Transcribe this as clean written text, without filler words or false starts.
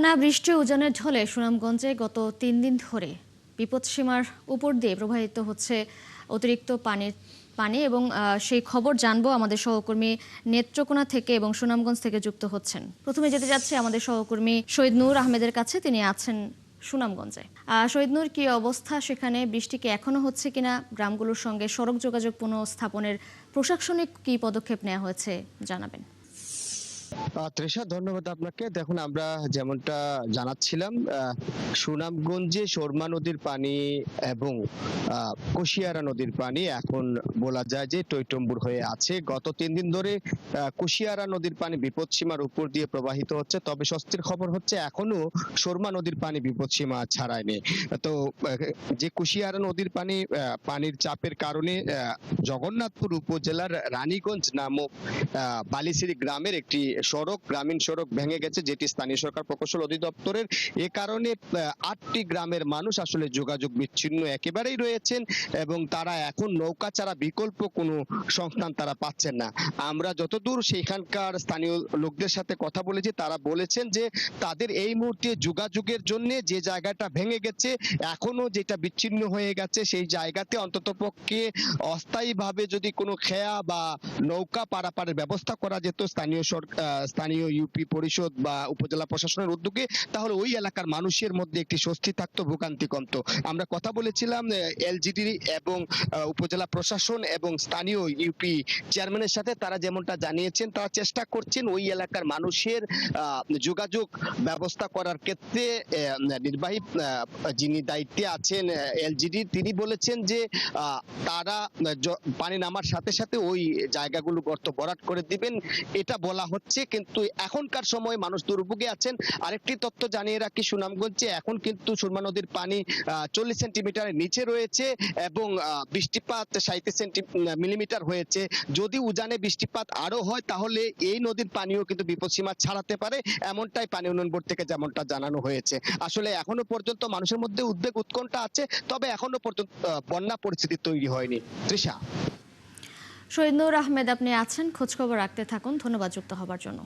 টানা বৃষ্টি উজানের ঢলে সুনামগঞ্জে গত ৩ দিন ধরে বিপদসীমার উপর দিয়ে প্রবাহিত হচ্ছে অতিরিক্ত পানি এবং সেই খবর জানবো আমাদের সহকর্মী নেত্রকোনা থেকে এবং সুনামগঞ্জ থেকে যুক্ত হচ্ছেন। প্রথমে যেতে যাচ্ছে আমাদের সহকর্মী শহীদ নূর আহমেদের কাছে, তিনি আছেন সুনামগঞ্জে। শহীদ নূর, কি অবস্থা সেখানে? বৃষ্টি কি এখনো হচ্ছে কিনা? গ্রামগুলোর সঙ্গে সড়ক যোগাযোগ পুনঃস্থাপনের প্রশাসনিক কি পদক্ষেপ নেওয়া হয়েছে জানাবেন। তৃষা, ধন্যবাদ আপনাকে। দেখুন, আমরা যেমনটা জানাচ্ছিলাম, সুনামগঞ্জে সুরমা নদীর পানি এবং কুশিয়ারা নদীর পানি এখন বলা যায় যে টইটম্বুর হয়ে আছে। গত ৩ দিন ধরে কুশিয়ারা নদীর পানি বিপদসীমার উপর দিয়ে প্রবাহিত হচ্ছে, তবে স্বস্তির খবর হচ্ছে এখনো সুরমা নদীর পানি বিপদসীমা ছাড়ায়নি। তো যে কুশিয়ারা নদীর পানির চাপের কারণে জগন্নাথপুর উপজেলার রানীগঞ্জ নামক বালিসিরি গ্রামের একটি গ্রামীণ সড়ক ভেঙে গেছে, যেটি স্থানীয় সরকার প্রকৌশল অধিদপ্তরের। এ কারণে ৮টি গ্রামের মানুষ আসলে যোগাযোগ বিচ্ছিন্ন একেবারেই রয়েছেন এবং তারা এখন নৌকা ছাড়া বিকল্প কোনো সংস্থান তারা পাচ্ছেন না। আমরা যতদূর সেখানকার স্থানীয় লোকদের সাথে কথা বলেছি, তারা বলেছেন যে তাদের এই মুহূর্তে যোগাযোগের জন্য যে জায়গাটা ভেঙে গেছে, এখনো যেটা বিচ্ছিন্ন হয়ে গেছে, সেই জায়গাতে অন্ততপক্ষে অস্থায়ীভাবে যদি কোনো খেয়া বা নৌকা পারাপারের ব্যবস্থা করা যেত স্থানীয় ইউপি পরিষদ বা উপজেলা প্রশাসনের উদ্যোগে, তাহলে ওই এলাকার মানুষের মধ্যে একটি স্বস্তি থাকতো, ভোগান্তি কমতো। আমরা কথা বলেছিলাম এলজিডি এবং উপজেলা প্রশাসন এবং স্থানীয় ইউপি চেয়ারম্যানের সাথে। তারা যেমনটা জানিয়েছেন, তারা চেষ্টা করছেন ওই এলাকার মানুষের যোগাযোগ ব্যবস্থা করার ক্ষেত্রে। নির্বাহী যিনি দায়িত্বে আছেন এলজিডি, তিনি বলেছেন যে তারা পানি নামার সাথে সাথে ওই জায়গাগুলো গর্ত ভরাট করে দিবেন, এটা বলা হচ্ছে। কিন্তু এখনকার সময় মানুষ দুর্ভোগে আছেন। আরেকটি তথ্য জানিয়ে রাখি, সুনামগঞ্জে এখন কিন্তু সুরমা নদীর পানি 40 সেন্টিমিটারের নিচে রয়েছে এবং বৃষ্টিপাত 60 মিলিমিটার হয়েছে। যদি উজানে বৃষ্টিপাত আরো হয়, তাহলে এই নদীর পানিও কিন্তু বিপদসীমা ছাড়াতে পারে, এমনটাই পানি উন্নয়ন বোর্ড থেকে যেমনটা জানানো হয়েছে। আসলে এখনো পর্যন্ত মানুষের মধ্যে উদ্বেগ উৎকণ্ঠা আছে, তবে এখনো পর্যন্ত বন্যা পরিস্থিতি তৈরি হয়নি। তৃষা। শহীদ নূর আহমেদ, আপনি আছেন, খোঁজখবর রাখতে থাকুন। ধন্যবাদ যুক্ত হবার জন্য।